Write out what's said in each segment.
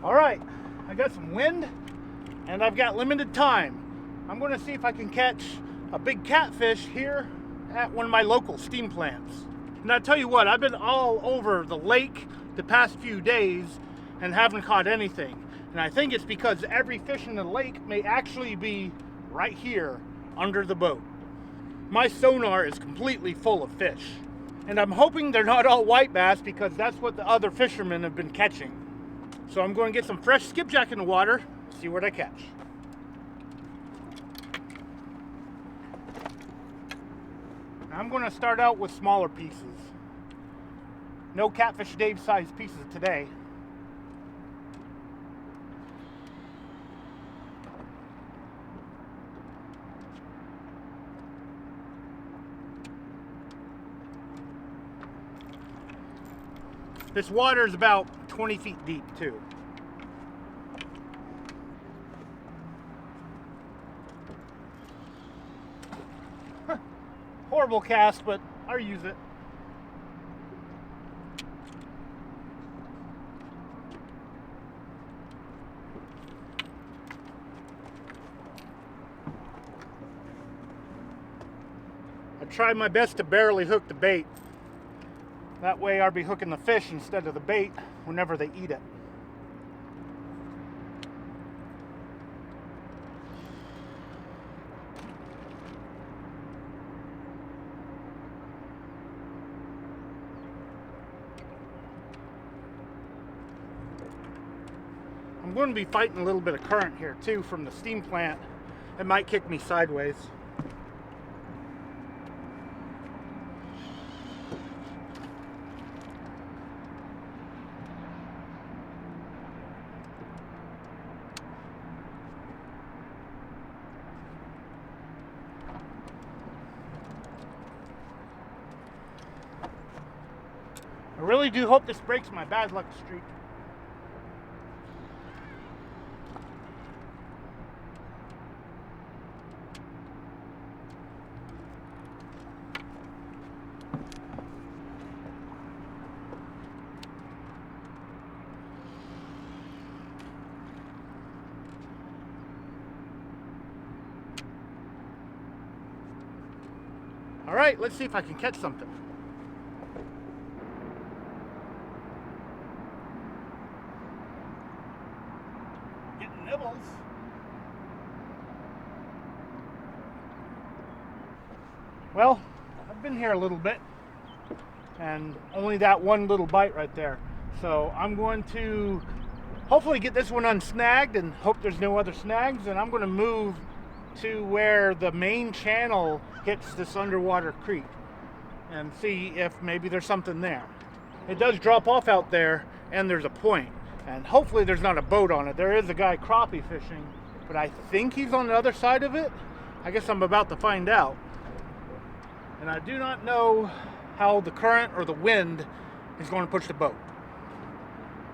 All right, I got some wind and I've got limited time. I'm going to see if I can catch a big catfish here at one of my local steam plants. And I tell you what, I've been all over the lake the past few days and haven't caught anything. And I think it's because every fish in the lake may actually be right here under the boat. My sonar is completely full of fish. And I'm hoping they're not all white bass because that's what the other fishermen have been catching. So I'm going to get some fresh skipjack in the water, see what I catch. I'm going to start out with smaller pieces. No Catfish Dave size pieces today. This water is about 20 feet deep too. Horrible cast, but I'll use it. I try my best to barely hook the bait. That way I'll be hooking the fish instead of the bait whenever they eat it. I'm going to be fighting a little bit of current here too from the steam plant. It might kick me sideways. I really do hope this breaks my bad luck streak. All right, let's see if I can catch something. Getting nibbles. Well, I've been here a little bit and only that one little bite right there. So I'm going to hopefully get this one unsnagged and hope there's no other snags, and I'm going to move to where the main channel hits this underwater creek and see if maybe there's something there. It does drop off out there and there's a point, and hopefully there's not a boat on it. There is a guy crappie fishing, but I think he's on the other side of it. I guess I'm about to find out. And I do not know how the current or the wind is going to push the boat.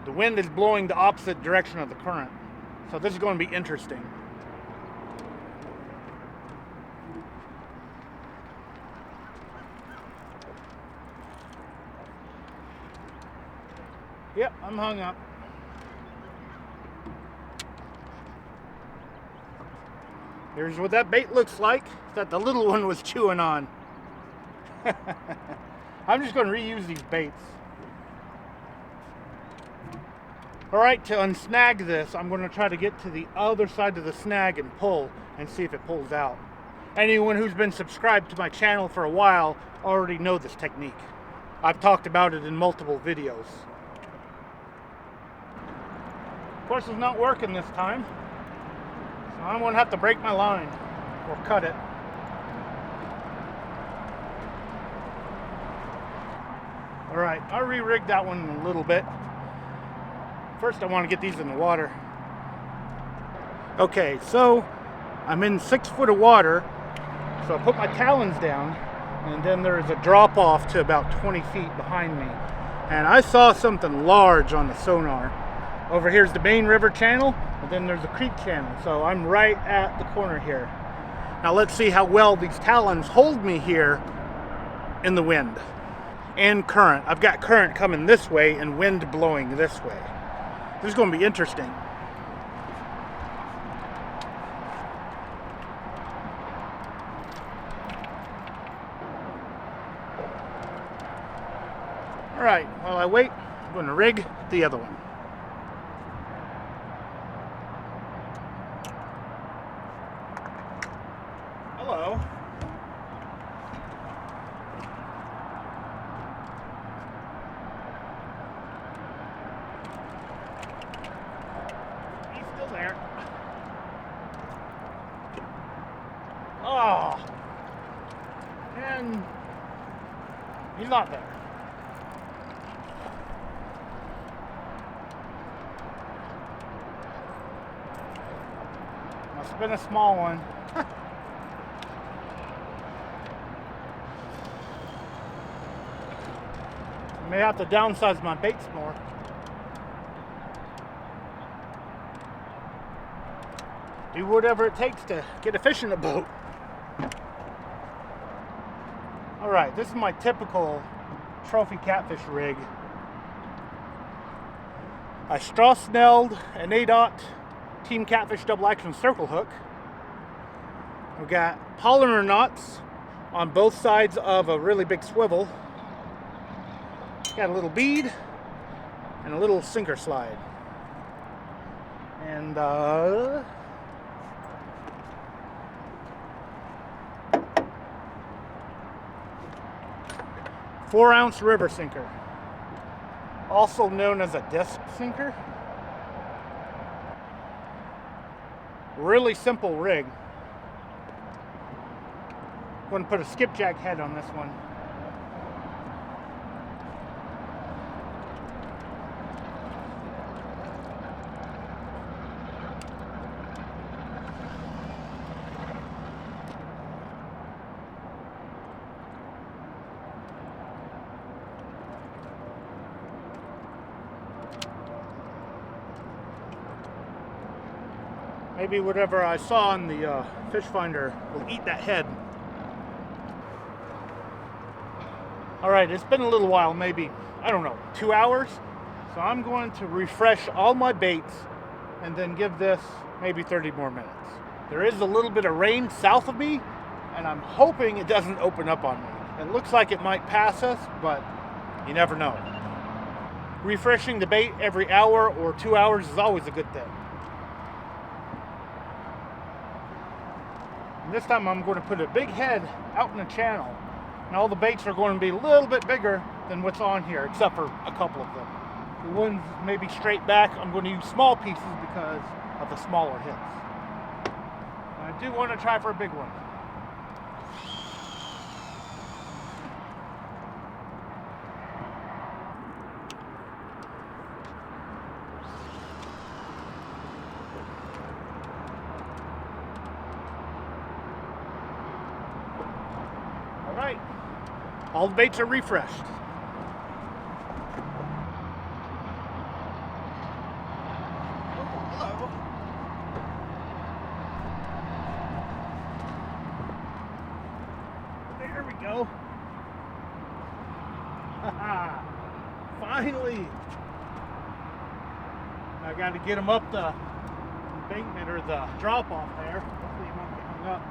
The wind is blowing the opposite direction of the current, so this is going to be interesting. Yep, I'm hung up. Here's what that bait looks like that the little one was chewing on. I'm just going to reuse these baits. All right, to unsnag this, I'm going to try to get to the other side of the snag and pull and see if it pulls out. Anyone who's been subscribed to my channel for a while already know this technique. I've talked about it in multiple videos. Of course, it's not working this time, so I'm going to have to break my line or cut it. All right, I'll re-rig that one a little bit. First, I want to get these in the water. Okay, so I'm in 6 foot of water, so I put my talons down, and then there's a drop off to about 20 feet behind me. And I saw something large on the sonar. Over here's the main river channel, and then there's a creek channel. So I'm right at the corner here. Now let's see how well these talons hold me here in the wind and current. I've got current coming this way and wind blowing this way. This is going to be interesting. All right, while I wait, I'm going to rig the other one. Hello. He's still there. Oh. And he's not there. Must have been a small one. I may have to downsize my baits more. Do whatever it takes to get a fish in the boat. Alright, this is my typical trophy catfish rig. I straw snelled an 8/0 Team Catfish double action circle hook. We've got polymer knots on both sides of a really big swivel. Got a little bead and a little sinker slide. And 4-ounce river sinker, also known as a disc sinker. Really simple rig. I'm going to put a skipjack head on this one. Maybe whatever I saw on the fish finder will eat that head. All right, it's been a little while, maybe, I don't know, 2 hours. So I'm going to refresh all my baits and then give this maybe 30 more minutes. There is a little bit of rain south of me, and I'm hoping it doesn't open up on me. It looks like it might pass us, but you never know. Refreshing the bait every hour or 2 hours is always a good thing. And this time I'm going to put a big head out in the channel, and all the baits are going to be a little bit bigger than what's on here, except for a couple of them. The ones maybe straight back, I'm going to use small pieces because of the smaller hits. And I do want to try for a big one. Alright, all the baits are refreshed. Oh, hello. There we go. Finally. I got to get them up the embankment or the drop off there. Hopefully he won't get hung up.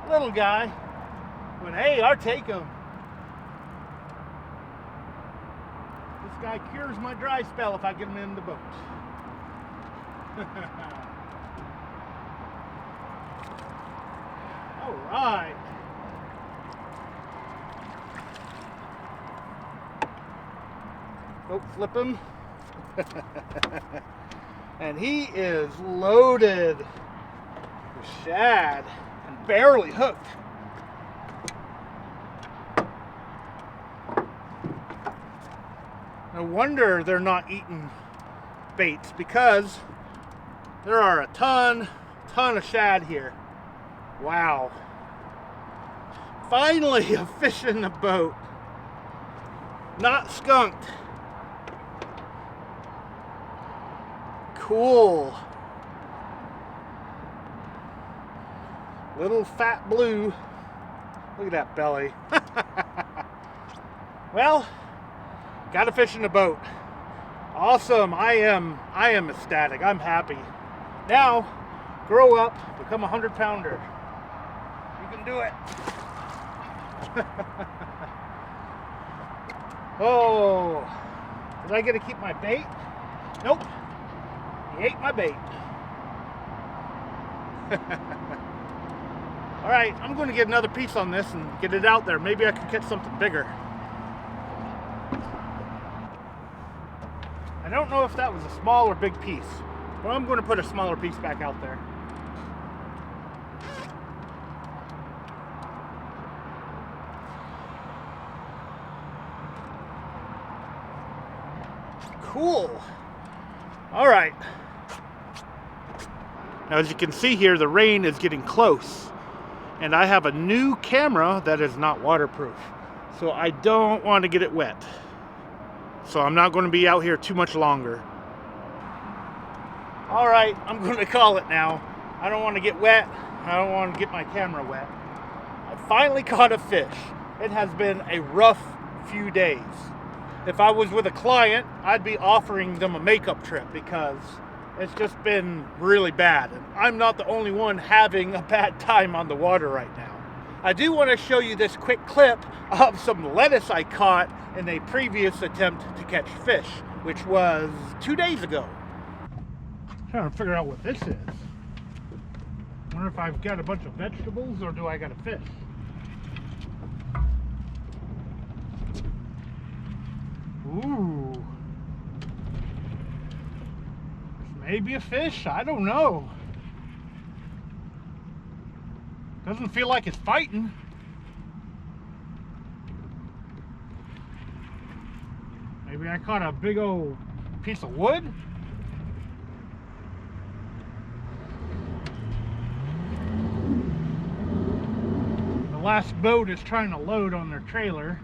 Little guy, but hey, I'll take him. This guy cures my dry spell if I get him in the boat. All right. Oh, flip him. And he is loaded with shad. Barely hooked. No wonder they're not eating baits, because there are a ton of shad here. Wow. Finally a fish in the boat. Not skunked. Cool. Little fat blue. Look at that belly. Well, Got a fish in the boat. Awesome. I am ecstatic. I'm happy. Now, grow up, become a 100-pounder. You can do it. Oh, did I get to keep my bait? Nope. He ate my bait. All right, I'm going to get another piece on this and get it out there. Maybe I can catch something bigger. I don't know if that was a small or big piece, but I'm going to put a smaller piece back out there. Cool. All right. Now, as you can see here, the rain is getting close, and I have a new camera that is not waterproof, so I don't want to get it wet. So I'm not going to be out here too much longer. All right, I'm going to call it now. I don't want to get wet. I don't want to get my camera wet. I finally caught a fish. It has been a rough few days. If I was with a client, I'd be offering them a makeup trip because it's just been really bad. And I'm not the only one having a bad time on the water right now. I do want to show you this quick clip of some lettuce I caught in a previous attempt to catch fish, which was 2 days ago. I'm trying to figure out what this is. I wonder if I've got a bunch of vegetables or do I got a fish? Ooh. Maybe a fish, I don't know. Doesn't feel like it's fighting. Maybe I caught a big old piece of wood. The last boat is trying to load on their trailer.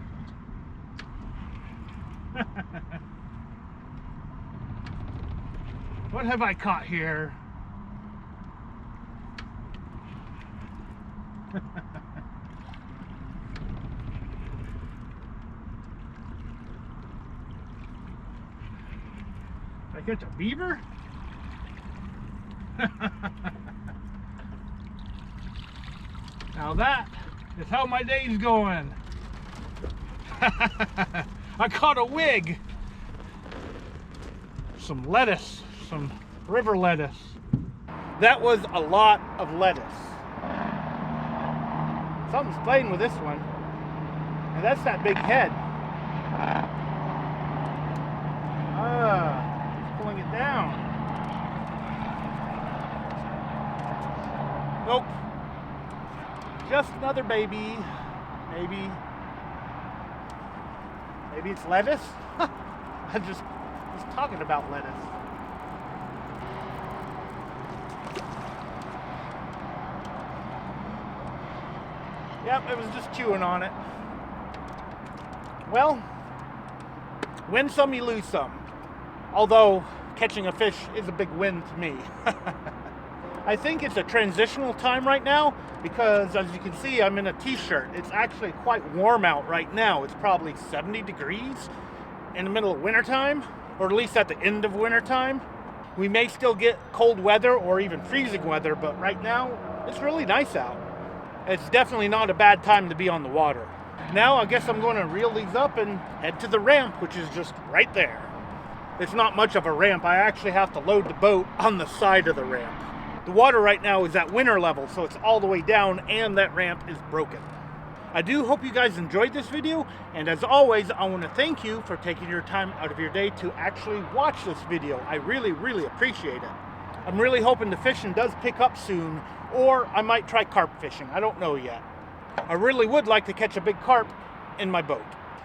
What have I caught here? Did I catch a beaver? Now that is how my day's going. I caught a wig. Some lettuce, some river lettuce. That was a lot of lettuce. Something's playing with this one. And that's that big head. It's pulling it down. Nope. Just another baby. Maybe it's lettuce? I just was talking about lettuce. Yep, it was just chewing on it. Well, win some, you lose some. Although catching a fish is a big win to me. I think it's a transitional time right now because, as you can see, I'm in a t-shirt. It's actually quite warm out right now. It's probably 70 degrees in the middle of wintertime, or at least at the end of wintertime. We may still get cold weather or even freezing weather, but right now it's really nice out. It's definitely not a bad time to be on the water. Now I guess I'm going to reel these up and head to the ramp, which is just right there. It's not much of a ramp. I actually have to load the boat on the side of the ramp. The water right now is at winter level, so it's all the way down and that ramp is broken. I do hope you guys enjoyed this video, and as always, I want to thank you for taking your time out of your day to actually watch this video. I really, really appreciate it. I'm really hoping the fishing does pick up soon, or I might try carp fishing. I don't know yet. I really would like to catch a big carp in my boat.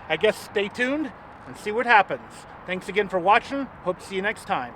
I guess stay tuned and see what happens. Thanks again for watching. Hope to see you next time.